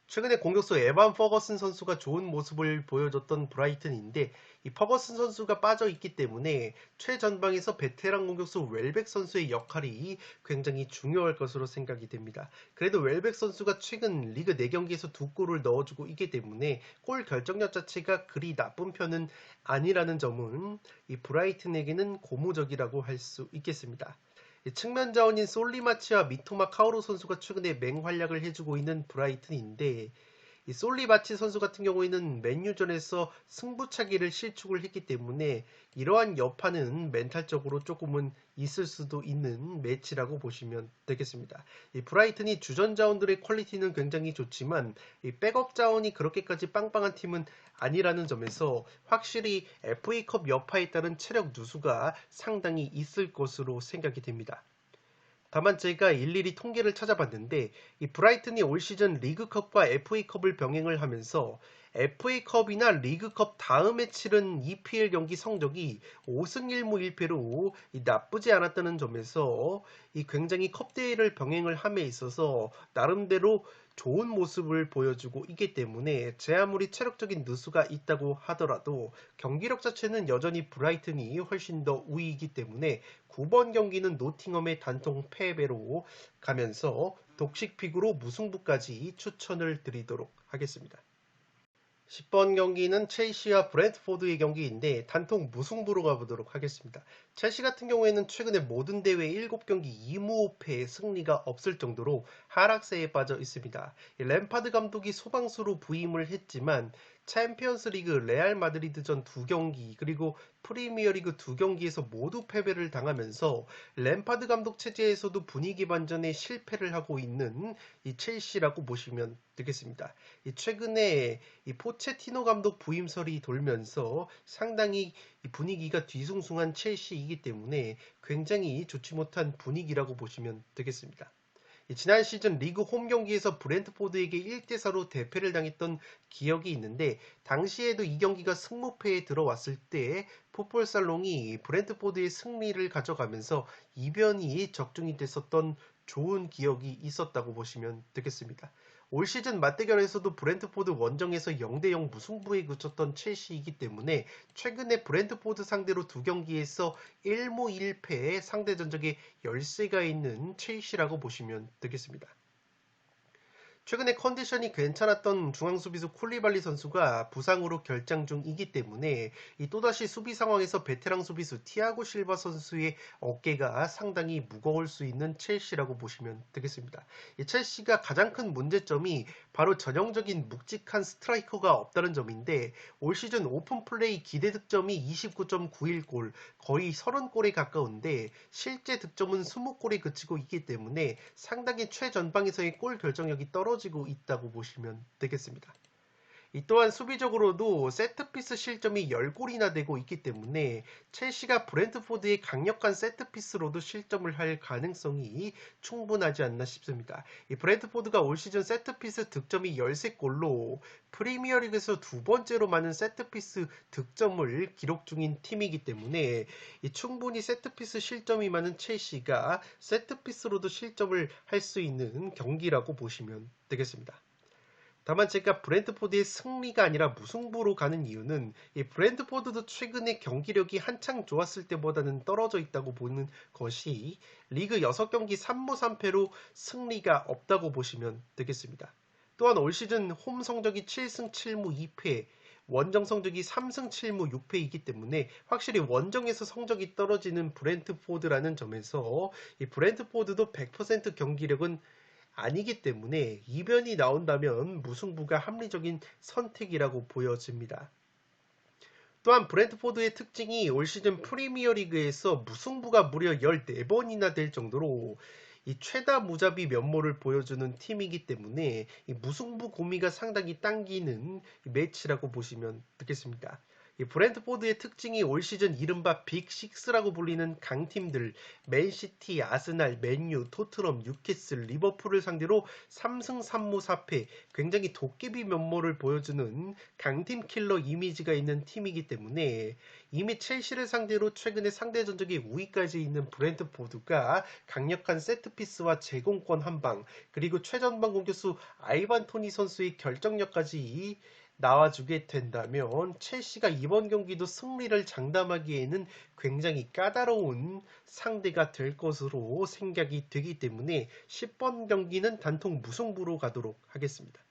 최근에 공격수 에반 퍼거슨 선수가 좋은 모습을 보여줬던 브라이튼인데 이 퍼거슨 선수가 빠져 있기 때문에 최전방에서 베테랑 공격수 웰백 선수의 역할이 굉장히 중요할 것으로 생각이 됩니다. 그래도 웰백 선수가 최근 리그 4경기에서 2골을 넣어주고 있기 때문에 골 결정력 자체가 그리 나쁜 편은 아니라는 점은 이 브라이튼에게는 고무적이라고 할 수 있겠습니다. 측면 자원인 솔리마치와 미토마 카오루 선수가 최근에 맹활약을 해주고 있는 브라이튼인데 이 솔리마치 선수 같은 경우에는 맨유전에서 승부차기를 실축을 했기 때문에 이러한 여파는 멘탈적으로 조금은 있을 수도 있는 매치라고 보시면 되겠습니다. 이 브라이튼이 주전 자원들의 퀄리티는 굉장히 좋지만 이 백업 자원이 그렇게까지 빵빵한 팀은 아니라는 점에서 확실히 FA컵 여파에 따른 체력 누수가 상당히 있을 것으로 생각이 됩니다. 다만 제가 일일이 통계를 찾아봤는데 이 브라이튼이 올 시즌 리그컵과 FA컵을 병행을 하면서 FA컵이나 리그컵 다음에 치른 EPL 경기 성적이 5승 1무 1패로 나쁘지 않았다는 점에서 이 굉장히 컵 대회를 병행을 함에 있어서 나름대로 좋은 모습을 보여주고 있기 때문에 제 아무리 체력적인 누수가 있다고 하더라도 경기력 자체는 여전히 브라이튼이 훨씬 더 우위이기 때문에 9번 경기는 노팅엄의 단통 패배로 가면서 독식픽으로 무승부까지 추천을 드리도록 하겠습니다. 10번 경기는 첼시와 브랜트포드의 경기인데 단통 무승부로 가보도록 하겠습니다. 첼시 같은 경우에는 최근에 모든 대회 7경기 2무 5패의 승리가 없을 정도로 하락세에 빠져 있습니다. 램파드 감독이 소방수로 부임을 했지만 챔피언스 리그 레알 마드리드전 2경기 그리고 프리미어리그 2경기에서 모두 패배를 당하면서 램파드 감독 체제에서도 분위기 반전에 실패를 하고 있는 이 첼시라고 보시면 되겠습니다. 최근에 이 포체티노 감독 부임설이 돌면서 상당히 분위기가 뒤숭숭한 첼시이기 때문에 굉장히 좋지 못한 분위기라고 보시면 되겠습니다. 지난 시즌 리그 홈 경기에서 브랜트포드에게 1대4로 대패를 당했던 기억이 있는데 당시에도 이 경기가 승무패에 들어왔을 때 풋볼살롱이 브랜트포드의 승리를 가져가면서 이변이 적중이 됐었던 좋은 기억이 있었다고 보시면 되겠습니다. 올 시즌 맞대결에서도 브랜트포드 원정에서 0대0 무승부에 그쳤던 첼시이기 때문에 최근에 브랜트포드 상대로 2경기에서 1무 1패의 상대 전적에 열세가 있는 첼시라고 보시면 되겠습니다. 최근에 컨디션이 괜찮았던 중앙수비수 쿨리발리 선수가 부상으로 결장 중이기 때문에 또다시 수비 상황에서 베테랑 수비수 티아고 실바 선수의 어깨가 상당히 무거울 수 있는 첼시라고 보시면 되겠습니다. 이 첼시가 가장 큰 문제점이 바로 전형적인 묵직한 스트라이커가 없다는 점인데 올 시즌 오픈 플레이 기대 득점이 29.91골, 거의 30골에 가까운데 실제 득점은 20골에 그치고 있기 때문에 상당히 최전방에서의 골 결정력이 떨어지고 있다고 보시면 되겠습니다. 또한 수비적으로도 세트피스 실점이 10골이나 되고 있기 때문에 첼시가 브랜트포드의 강력한 세트피스로도 실점을 할 가능성이 충분하지 않나 싶습니다. 브랜트포드가 올 시즌 세트피스 득점이 13골로 프리미어리그에서 두 번째로 많은 세트피스 득점을 기록 중인 팀이기 때문에 충분히 세트피스 실점이 많은 첼시가 세트피스로도 실점을 할 수 있는 경기라고 보시면 되겠습니다. 다만 제가 브랜트포드의 승리가 아니라 무승부로 가는 이유는 이 브랜트포드도 최근에 경기력이 한창 좋았을 때보다는 떨어져 있다고 보는 것이 리그 6경기 3무 3패로 승리가 없다고 보시면 되겠습니다. 또한 올 시즌 홈 성적이 7승 7무 2패, 원정 성적이 3승 7무 6패이기 때문에 확실히 원정에서 성적이 떨어지는 브랜트포드라는 점에서 이 브랜트포드도 100% 경기력은 아니기 때문에 이변이 나온다면 무승부가 합리적인 선택이라고 보여집니다. 또한 브랜트포드의 특징이 올 시즌 프리미어리그에서 무승부가 무려 14번이나 될 정도로 최다 무자비 면모를 보여주는 팀이기 때문에 무승부 고미가 상당히 당기는 매치라고 보시면 되겠습니다. 브랜트포드의 특징이 올 시즌 이른바 빅6라고 불리는 강팀들 맨시티, 아스날, 맨유, 토트넘, 뉴캐슬, 리버풀을 상대로 3승 3무 4패 굉장히 도깨비 면모를 보여주는 강팀 킬러 이미지가 있는 팀이기 때문에 이미 첼시를 상대로 최근에 상대 전적에 우위까지 있는 브랜트포드가 강력한 세트피스와 제공권 한방 그리고 최전방 공격수 아이반 토니 선수의 결정력까지 나와주게 된다면 첼시가 이번 경기도 승리를 장담하기에는 굉장히 까다로운 상대가 될 것으로 생각이 되기 때문에 10번 경기는 단통 무승부로 가도록 하겠습니다.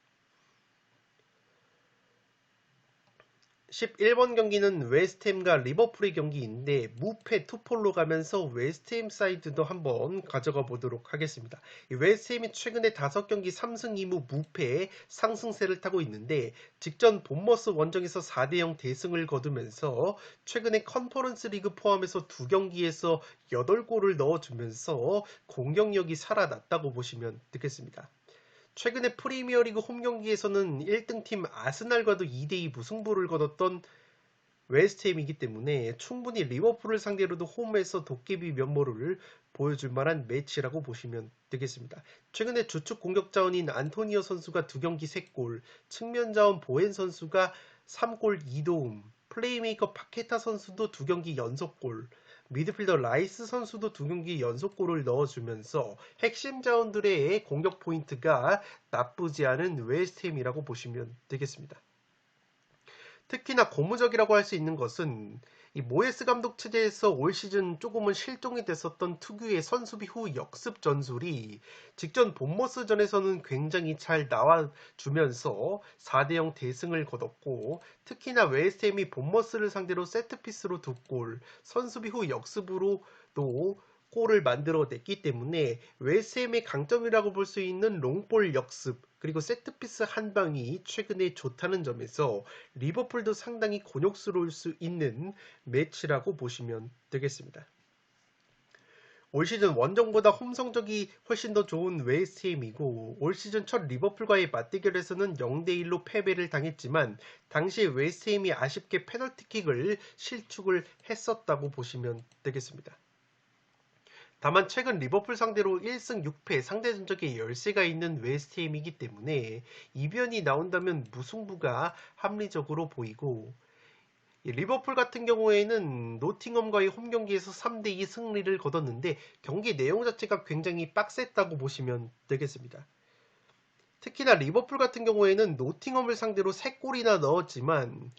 11번 경기는 웨스트햄과 리버풀의 경기인데 무패 투폴로 가면서 웨스트햄 사이드도 한번 가져가 보도록 하겠습니다. 웨스트햄이 최근에 5경기 3승 2무 무패 상승세를 타고 있는데 직전 본머스 원정에서 4대0 대승을 거두면서 최근에 컨퍼런스 리그 포함해서 2경기에서 8골을 넣어주면서 공격력이 살아났다고 보시면 되겠습니다. 최근에 프리미어리그 홈 경기에서는 1등팀 아스날과도 2대2 무승부를 거뒀던 웨스트햄이기 때문에 충분히 리버풀을 상대로도 홈에서 도깨비 면모를 보여줄 만한 매치라고 보시면 되겠습니다. 최근에 주축 공격 자원인 안토니오 선수가 2경기 3골, 측면 자원 보엔 선수가 3골 2도움, 플레이메이커 파케타 선수도 2경기 연속골, 미드필더 라이스 선수도 2경기 연속골을 넣어주면서 핵심 자원들의 공격 포인트가 나쁘지 않은 웨스트햄이라고 보시면 되겠습니다. 특히나 고무적이라고 할 수 있는 것은 이 모예스 감독 체제에서 올 시즌 조금은 실종이 됐었던 특유의 선수비 후 역습 전술이 직전 본머스전에서는 굉장히 잘 나와주면서 4대0 대승을 거뒀고, 특히나 웨스트햄이 본머스를 상대로 세트피스로 2골, 선수비 후 역습으로도 골을 만들어냈기 때문에 웨스트햄의 강점이라고 볼 수 있는 롱볼 역습 그리고 세트피스 한 방이 최근에 좋다는 점에서 리버풀도 상당히 곤욕스러울 수 있는 매치라고 보시면 되겠습니다. 올 시즌 원정보다 홈 성적이 훨씬 더 좋은 웨스트햄이고, 올 시즌 첫 리버풀과의 맞대결에서는 0대1로 패배를 당했지만 당시 웨스트햄이 아쉽게 페널티킥을 실축을 했었다고 보시면 되겠습니다. 다만 최근 리버풀 상대로 1승 6패 상대 전적에 열세가 있는 웨스트햄이기 때문에 이변이 나온다면 무승부가 합리적으로 보이고, 리버풀 같은 경우에는 노팅엄과의 홈 경기에서 3대2 승리를 거뒀는데 경기 내용 자체가 굉장히 빡셌다고 보시면 되겠습니다. 특히나 리버풀 같은 경우에는 노팅엄을 상대로 3골이나 넣었지만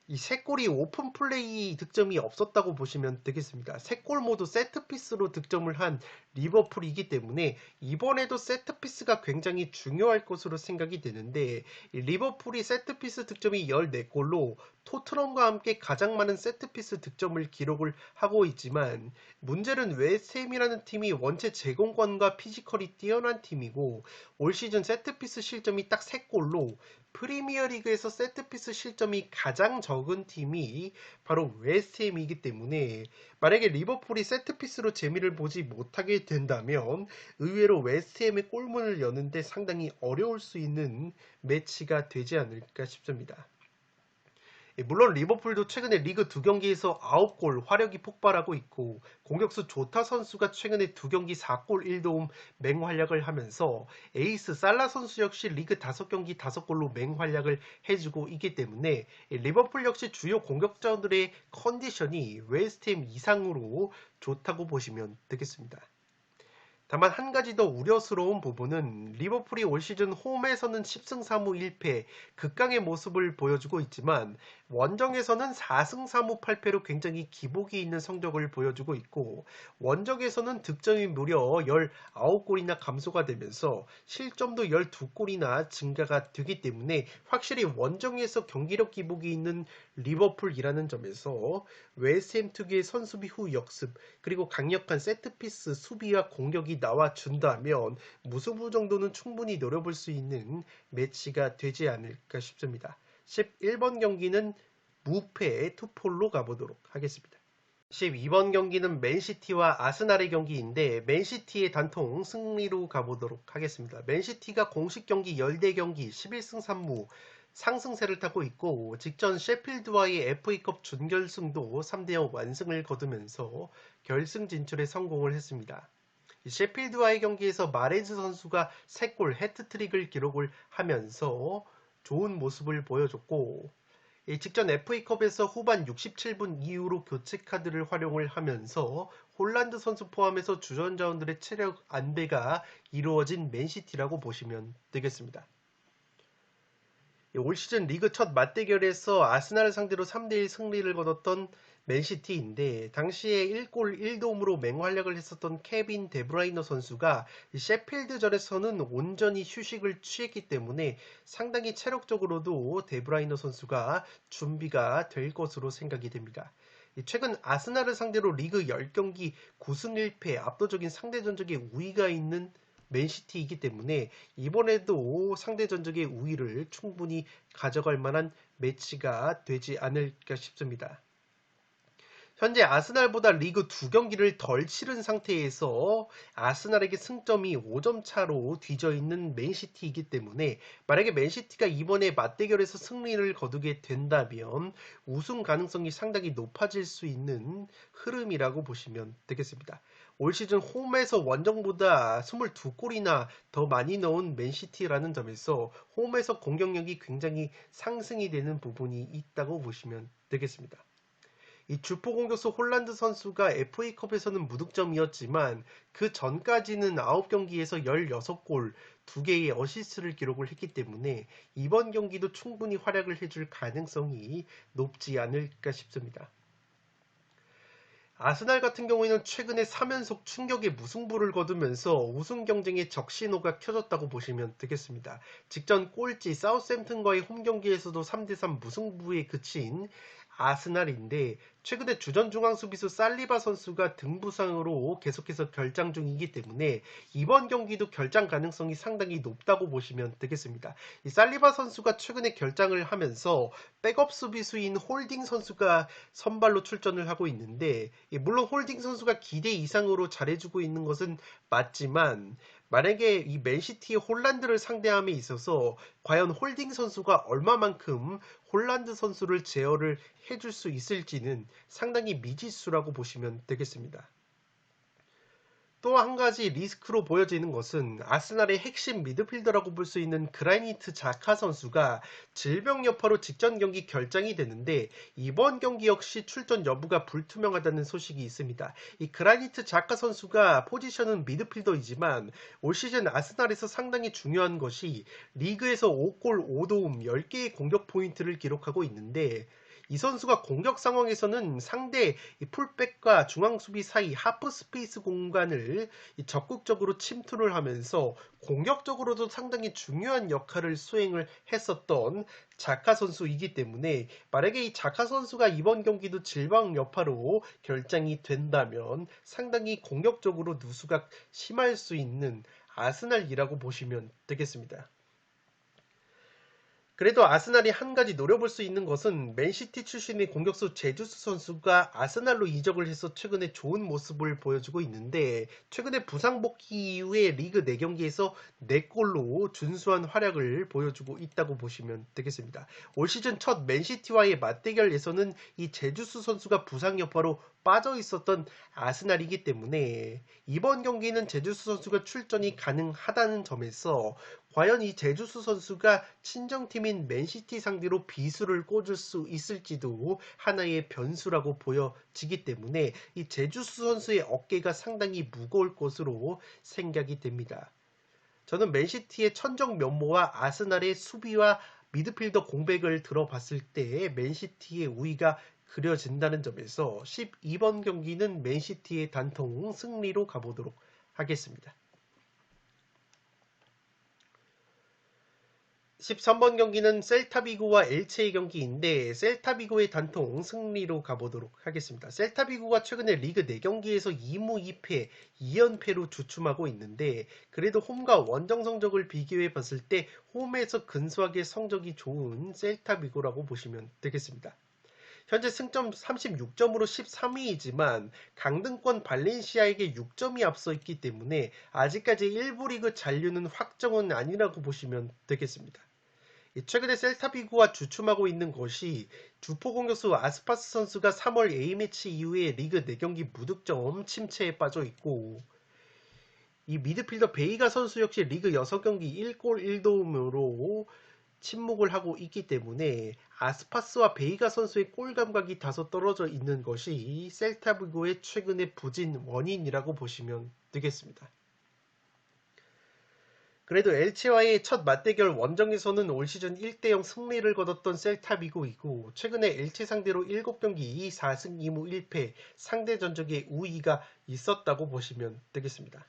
이 3골이 오픈 플레이 득점이 없었다고 보시면 되겠습니다. 3골 모두 세트피스로 득점을 한 리버풀이기 때문에 이번에도 세트피스가 굉장히 중요할 것으로 생각이 되는데, 리버풀이 세트피스 득점이 14골로 토트넘과 함께 가장 많은 세트피스 득점을 기록을 하고 있지만, 문제는 웨스트햄이라는 팀이 원체 제공권과 피지컬이 뛰어난 팀이고 올 시즌 세트피스 실점이 딱 3골로 프리미어리그에서 세트피스 실점이 가장 적은 팀이 바로 웨스트햄이기 때문에 만약에 리버풀이 세트피스로 재미를 보지 못하게 된다면 의외로 웨스트햄의 골문을 여는데 상당히 어려울 수 있는 매치가 되지 않을까 싶습니다. 물론 리버풀도 최근에 리그 2경기에서 9골 화력이 폭발하고 있고, 공격수 조타 선수가 최근에 2경기 4골 1도움 맹활약을 하면서 에이스 살라 선수 역시 리그 5경기 5골로 맹활약을 해주고 있기 때문에 리버풀 역시 주요 공격자들의 컨디션이 웨스트햄 이상으로 좋다고 보시면 되겠습니다. 다만 한 가지 더 우려스러운 부분은 리버풀이 올 시즌 홈에서는 10승 3무 1패 극강의 모습을 보여주고 있지만 원정에서는 4승 3무 8패로 굉장히 기복이 있는 성적을 보여주고 있고, 원정에서는 득점이 무려 19골이나 감소가 되면서 실점도 12골이나 증가가 되기 때문에 확실히 원정에서 경기력 기복이 있는 리버풀이라는 점에서 웨스트햄 특유의 선수비 후 역습 그리고 강력한 세트피스 수비와 공격이 나와준다면 무승부 정도는 충분히 노려볼 수 있는 매치가 되지 않을까 싶습니다. 11번 경기는 무패 투폴로 가보도록 하겠습니다. 12번 경기는 맨시티와 아스날의 경기인데 맨시티의 단통 승리로 가보도록 하겠습니다. 맨시티가 공식 경기 10대 경기 11승 3무 상승세를 타고 있고, 직전 셰필드와의 FA컵 준결승도 3대0 완승을 거두면서 결승 진출에 성공을 했습니다. 셰필드와의 경기에서 마레즈 선수가 3골 해트트릭을 기록을 하면서 좋은 모습을 보여줬고, 직전 FA컵에서 후반 67분 이후로 교체 카드를 활용을 하면서 홀란드 선수 포함해서 주전 자원들의 체력 안배가 이루어진 맨시티라고 보시면 되겠습니다. 올 시즌 리그 첫 맞대결에서 아스날을 상대로 3대1 승리를 거뒀던 맨시티인데, 당시에 1골 1도움으로 맹활약을 했었던 케빈 데브라이너 선수가 셰필드전에서는 온전히 휴식을 취했기 때문에 상당히 체력적으로도 데브라이너 선수가 준비가 될 것으로 생각이 됩니다. 최근 아스날을 상대로 리그 10경기 9승 1패 압도적인 상대 전적에 우위가 있는 맨시티이기 때문에 이번에도 상대 전적의 우위를 충분히 가져갈 만한 매치가 되지 않을까 싶습니다. 현재 아스날보다 리그 2경기를 덜 치른 상태에서 아스날에게 승점이 5점 차로 뒤져 있는 맨시티이기 때문에 만약에 맨시티가 이번에 맞대결에서 승리를 거두게 된다면 우승 가능성이 상당히 높아질 수 있는 흐름이라고 보시면 되겠습니다. 올 시즌 홈에서 원정보다 22골이나 더 많이 넣은 맨시티라는 점에서 홈에서 공격력이 굉장히 상승이 되는 부분이 있다고 보시면 되겠습니다. 이 주포 공격수 홀란드 선수가 FA컵에서는 무득점이었지만 그 전까지는 9경기에서 16골, 2개의 어시스트를 기록을 했기 때문에 이번 경기도 충분히 활약을 해줄 가능성이 높지 않을까 싶습니다. 아스날 같은 경우에는 최근에 3연속 충격의 무승부를 거두면서 우승 경쟁의 적신호가 켜졌다고 보시면 되겠습니다. 직전 꼴찌 사우스햄튼과의 홈 경기에서도 3대3 무승부에 그친 아스날인데 최근에 주전 중앙 수비수 살리바 선수가 등 부상으로 계속해서 결장 중이기 때문에 이번 경기도 결장 가능성이 상당히 높다고 보시면 되겠습니다. 이 살리바 선수가 최근에 결장을 하면서 백업 수비수인 홀딩 선수가 선발로 출전을 하고 있는데 물론 홀딩 선수가 기대 이상으로 잘해주고 있는 것은 맞지만 만약에 이 맨시티의 홀란드를 상대함에 있어서 과연 홀딩 선수가 얼마만큼 홀란드 선수를 제어를 해줄 수 있을지는 상당히 미지수라고 보시면 되겠습니다. 또 한 가지 리스크로 보여지는 것은 아스날의 핵심 미드필더라고 볼 수 있는 그라니트 자카 선수가 질병 여파로 직전 경기 결장이 되는데 이번 경기 역시 출전 여부가 불투명하다는 소식이 있습니다. 이 그라니트 자카 선수가 포지션은 미드필더이지만 올 시즌 아스날에서 상당히 중요한 것이 리그에서 5골 5도움 10개의 공격 포인트를 기록하고 있는데 이 선수가 공격 상황에서는 상대 풀백과 중앙 수비 사이 하프 스페이스 공간을 적극적으로 침투를 하면서 공격적으로도 상당히 중요한 역할을 수행을 했었던 자카 선수이기 때문에 만약에 이 자카 선수가 이번 경기도 질병 여파로 결장이 된다면 상당히 공격적으로 누수가 심할 수 있는 아스날이라고 보시면 되겠습니다. 그래도 아스날이 한 가지 노려볼 수 있는 것은 맨시티 출신의 공격수 제주스 선수가 아스날로 이적을 해서 최근에 좋은 모습을 보여주고 있는데 최근에 부상 복귀 이후에 리그 4경기에서 4골로 준수한 활약을 보여주고 있다고 보시면 되겠습니다. 올 시즌 첫 맨시티와의 맞대결에서는 이 제주스 선수가 부상 여파로 빠져 있었던 아스날이기 때문에 이번 경기는 제주스 선수가 출전이 가능하다는 점에서 과연 이 제주스 선수가 친정팀인 맨시티 상대로 비수를 꽂을 수 있을지도 하나의 변수라고 보여지기 때문에 이 제주스 선수의 어깨가 상당히 무거울 것으로 생각이 됩니다. 저는 맨시티의 천정 면모와 아스날의 수비와 미드필더 공백을 들어봤을 때 맨시티의 우위가 그려진다는 점에서 12번 경기는 맨시티의 단통 승리로 가보도록 하겠습니다. 13번 경기는 셀타비고와 엘체의 경기인데 셀타비고의 단통 승리로 가보도록 하겠습니다. 셀타비고가 최근에 리그 4경기에서 2무 2패, 2연패로 주춤하고 있는데 그래도 홈과 원정 성적을 비교해 봤을 때 홈에서 근소하게 성적이 좋은 셀타비고라고 보시면 되겠습니다. 현재 승점 36점으로 13위이지만 강등권 발렌시아에게 6점이 앞서 있기 때문에 아직까지 1부 리그 잔류는 확정은 아니라고 보시면 되겠습니다. 최근에 셀타비고가 주춤하고 있는 것이 주포 공격수 아스파스 선수가 3월 A매치 이후에 리그 4경기 무득점 침체에 빠져 있고 이 미드필더 베이가 선수 역시 리그 6경기 1골 1도움으로 침묵을 하고 있기 때문에 아스파스와 베이가 선수의 골 감각이 다소 떨어져 있는 것이 셀타비고의 최근의 부진 원인이라고 보시면 되겠습니다. 그래도 엘체와의 첫 맞대결 원정에서는 올 시즌 1대0 승리를 거뒀던 셀타비고이고 최근에 엘체 상대로 7경기 4승 2무 1패 상대 전적에 우위가 있었다고 보시면 되겠습니다.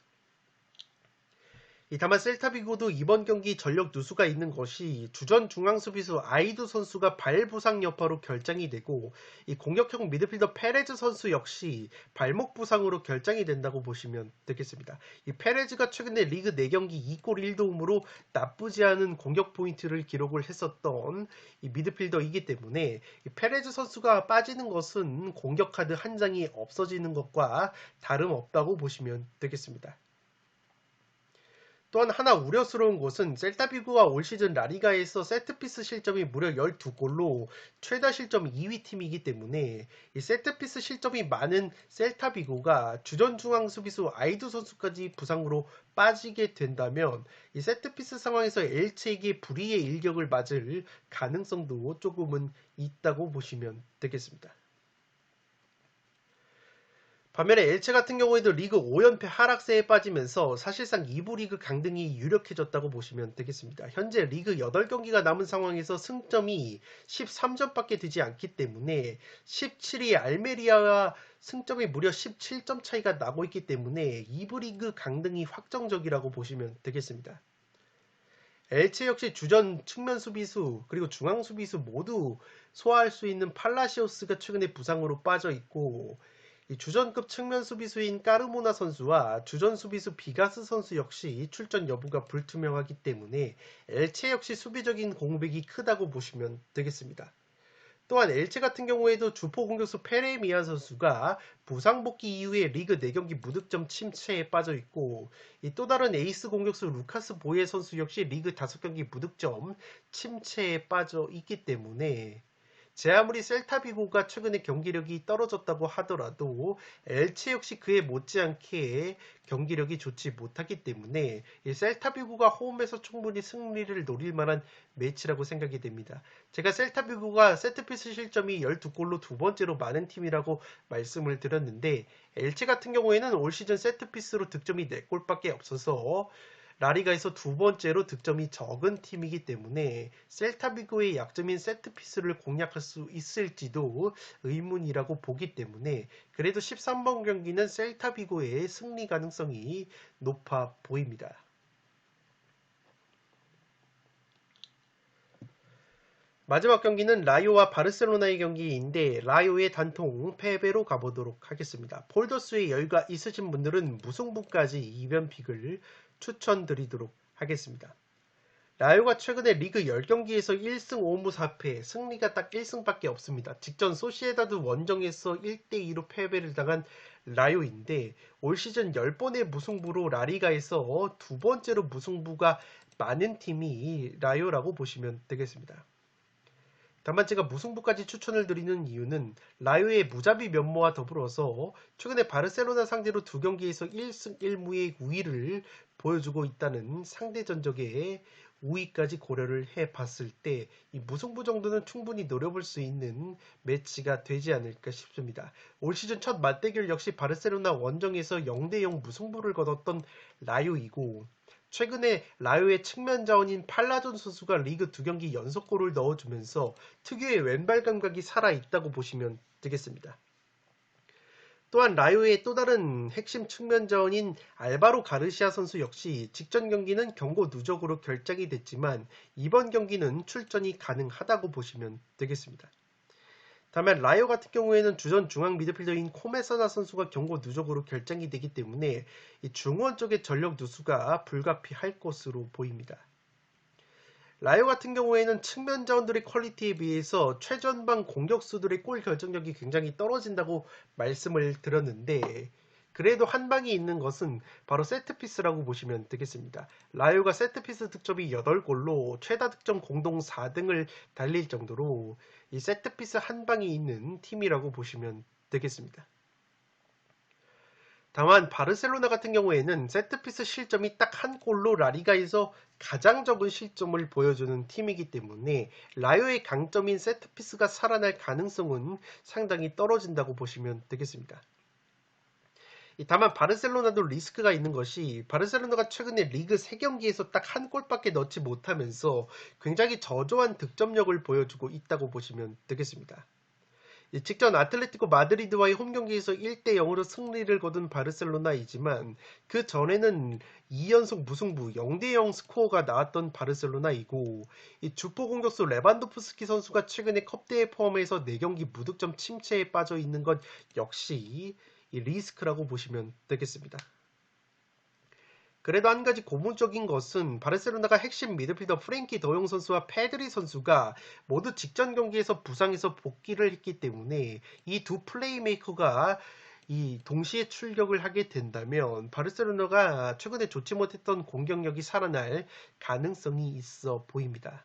다만 셀타비고도 이번 경기 전력 누수가 있는 것이 주전 중앙 수비수 아이두 선수가 발 부상 여파로 결장이 되고 이 공격형 미드필더 페레즈 선수 역시 발목 부상으로 결장이 된다고 보시면 되겠습니다. 이 페레즈가 최근에 리그 4경기 2골 1도움으로 나쁘지 않은 공격 포인트를 기록을 했었던 이 미드필더이기 때문에 이 페레즈 선수가 빠지는 것은 공격 카드 한 장이 없어지는 것과 다름없다고 보시면 되겠습니다. 또한 하나 우려스러운 것은 셀타비고가 올 시즌 라리가에서 세트피스 실점이 무려 12골로 최다 실점 2위 팀이기 때문에 이 세트피스 실점이 많은 셀타비고가 주전 중앙 수비수 아이두 선수까지 부상으로 빠지게 된다면 이 세트피스 상황에서 엘체에게 불의의 일격을 맞을 가능성도 조금은 있다고 보시면 되겠습니다. 반면에 엘체 같은 경우에도 리그 5연패 하락세에 빠지면서 사실상 2부 리그 강등이 유력해졌다고 보시면 되겠습니다. 현재 리그 8경기가 남은 상황에서 승점이 13점밖에 되지 않기 때문에 17위 알메리아와 승점이 무려 17점 차이가 나고 있기 때문에 2부 리그 강등이 확정적이라고 보시면 되겠습니다. 엘체 역시 주전 측면 수비수 그리고 중앙 수비수 모두 소화할 수 있는 팔라시오스가 최근에 부상으로 빠져 있고 이 주전급 측면 수비수인 까르모나 선수와 주전 수비수 비가스 선수 역시 출전 여부가 불투명하기 때문에 엘체 역시 수비적인 공백이 크다고 보시면 되겠습니다. 또한 엘체 같은 경우에도 주포 공격수 페레미아 선수가 부상 복귀 이후에 리그 4경기 무득점 침체에 빠져 있고 또 다른 에이스 공격수 루카스 보예 선수 역시 리그 5경기 무득점 침체에 빠져 있기 때문에 제 아무리 셀타비고가 최근에 경기력이 떨어졌다고 하더라도 엘체 역시 그에 못지않게 경기력이 좋지 못하기 때문에 이 셀타비고가 홈에서 충분히 승리를 노릴 만한 매치라고 생각이 됩니다. 제가 셀타비고가 세트피스 실점이 12골로 두 번째로 많은 팀이라고 말씀을 드렸는데 엘체 같은 경우에는 올 시즌 세트피스로 득점이 4골밖에 없어서 라리가에서 두 번째로 득점이 적은 팀이기 때문에 셀타비고의 약점인 세트피스를 공략할 수 있을지도 의문이라고 보기 때문에 그래도 13번 경기는 셀타비고의 승리 가능성이 높아 보입니다. 마지막 경기는 라요와 바르셀로나의 경기인데 라요의 단통 패배로 가보도록 하겠습니다. 폴더스의 여유가 있으신 분들은 무승부까지 이변픽을 추천드리도록 하겠습니다. 라요가 최근에 리그 10경기에서 1승 5무 4패, 승리가 딱 1승밖에 없습니다. 직전 소시에다드 원정에서 1대2로 패배를 당한 라요인데 올 시즌 10번의 무승부로 라리가에서 두 번째로 무승부가 많은 팀이 라요라고 보시면 되겠습니다. 다만 제가 무승부까지 추천을 드리는 이유는 라요의 무자비 면모와 더불어서 최근에 바르셀로나 상대로 두 경기에서 1승 1무의 우위를 보여주고 있다는 상대 전적의 우위까지 고려를 해봤을 때 이 무승부 정도는 충분히 노려볼 수 있는 매치가 되지 않을까 싶습니다. 올 시즌 첫 맞대결 역시 바르셀로나 원정에서 0대0 무승부를 거뒀던 라요이고 최근에 라요의 측면 자원인 팔라존 선수가 리그 2경기 연속골을 넣어주면서 특유의 왼발 감각이 살아있다고 보시면 되겠습니다. 또한 라요의 또 다른 핵심 측면 자원인 알바로 가르시아 선수 역시 직전 경기는 경고 누적으로 결장이 됐지만 이번 경기는 출전이 가능하다고 보시면 되겠습니다. 다만 라요 같은 경우에는 주전 중앙 미드필더인 코메사나 선수가 경고 누적으로 결장이 되기 때문에 이 중원 쪽의 전력 누수가 불가피할 것으로 보입니다. 라요 같은 경우에는 측면 자원들의 퀄리티에 비해서 최전방 공격수들의 골 결정력이 굉장히 떨어진다고 말씀을 드렸는데 그래도 한 방이 있는 것은 바로 세트피스라고 보시면 되겠습니다. 라요가 세트피스 득점이 8골로 최다 득점 공동 4등을 달릴 정도로 이 세트피스 한 방이 있는 팀이라고 보시면 되겠습니다. 다만 바르셀로나 같은 경우에는 세트피스 실점이 딱 한 골로 라리가에서 가장 적은 실점을 보여주는 팀이기 때문에 라요의 강점인 세트피스가 살아날 가능성은 상당히 떨어진다고 보시면 되겠습니다. 다만 바르셀로나도 리스크가 있는 것이 바르셀로나가 최근에 리그 3경기에서 딱 한 골밖에 넣지 못하면서 굉장히 저조한 득점력을 보여주고 있다고 보시면 되겠습니다. 직전 아틀레티코 마드리드와의 홈 경기에서 1대 0으로 승리를 거둔 바르셀로나이지만 그 전에는 2연속 무승부 0대 0 스코어가 나왔던 바르셀로나이고 이 주포 공격수 레반도프스키 선수가 최근에 컵대회 포함해서 4경기 무득점 침체에 빠져 있는 것 역시 이 리스크라고 보시면 되겠습니다. 그래도 한 가지 고무적인 것은 바르셀로나가 핵심 미드필더 프랭키 더용 선수와 페드리 선수가 모두 직전 경기에서 부상해서 복귀를 했기 때문에 이 두 플레이메이커가 이 동시에 출격을 하게 된다면 바르셀로나가 최근에 좋지 못했던 공격력이 살아날 가능성이 있어 보입니다.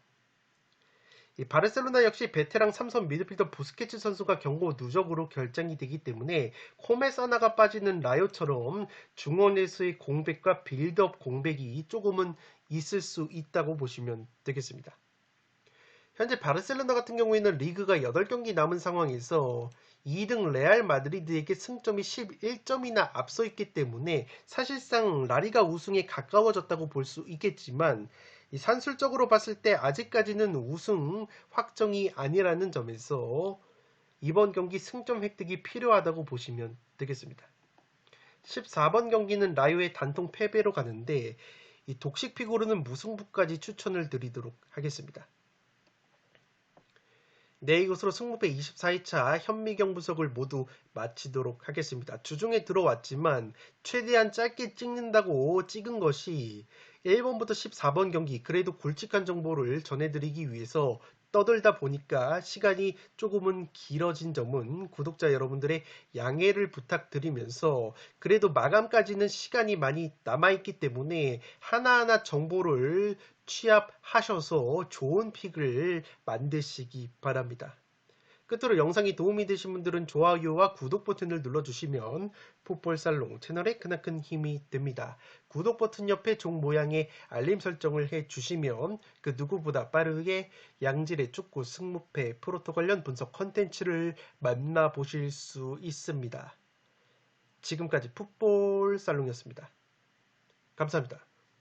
이 바르셀로나 역시 베테랑 삼선 미드필더 부스케츠 선수가 경고 누적으로 결장이 되기 때문에 코메사나가 빠지는 라요처럼 중원에서의 공백과 빌드업 공백이 조금은 있을 수 있다고 보시면 되겠습니다. 현재 바르셀로나 같은 경우에는 리그가 8경기 남은 상황에서 2등 레알 마드리드에게 승점이 11점이나 앞서 있기 때문에 사실상 라리가 우승에 가까워졌다고 볼 수 있겠지만 이 산술적으로 봤을 때 아직까지는 우승 확정이 아니라는 점에서 이번 경기 승점 획득이 필요하다고 보시면 되겠습니다. 14번 경기는 라요의 단통 패배로 가는데 이 독식픽으로는 무승부까지 추천을 드리도록 하겠습니다. 네, 이것으로 승무패 24회차 현미경 분석을 모두 마치도록 하겠습니다. 주중에 들어왔지만 최대한 짧게 찍는다고 찍은 것이 1번부터 14번 경기 그래도 굵직한 정보를 전해드리기 위해서 떠들다 보니까 시간이 조금은 길어진 점은 구독자 여러분들의 양해를 부탁드리면서 그래도 마감까지는 시간이 많이 남아있기 때문에 하나하나 정보를 취합하셔서 좋은 픽을 만드시기 바랍니다. 끝으로 영상이 도움이 되신 분들은 좋아요와 구독 버튼을 눌러주시면 풋볼살롱 채널에 크나큰 힘이 됩니다. 구독 버튼 옆에 종 모양의 알림 설정을 해주시면 그 누구보다 빠르게 양질의 축구 승무패 프로토 관련 분석 컨텐츠를 만나보실 수 있습니다. 지금까지 풋볼살롱이었습니다. 감사합니다.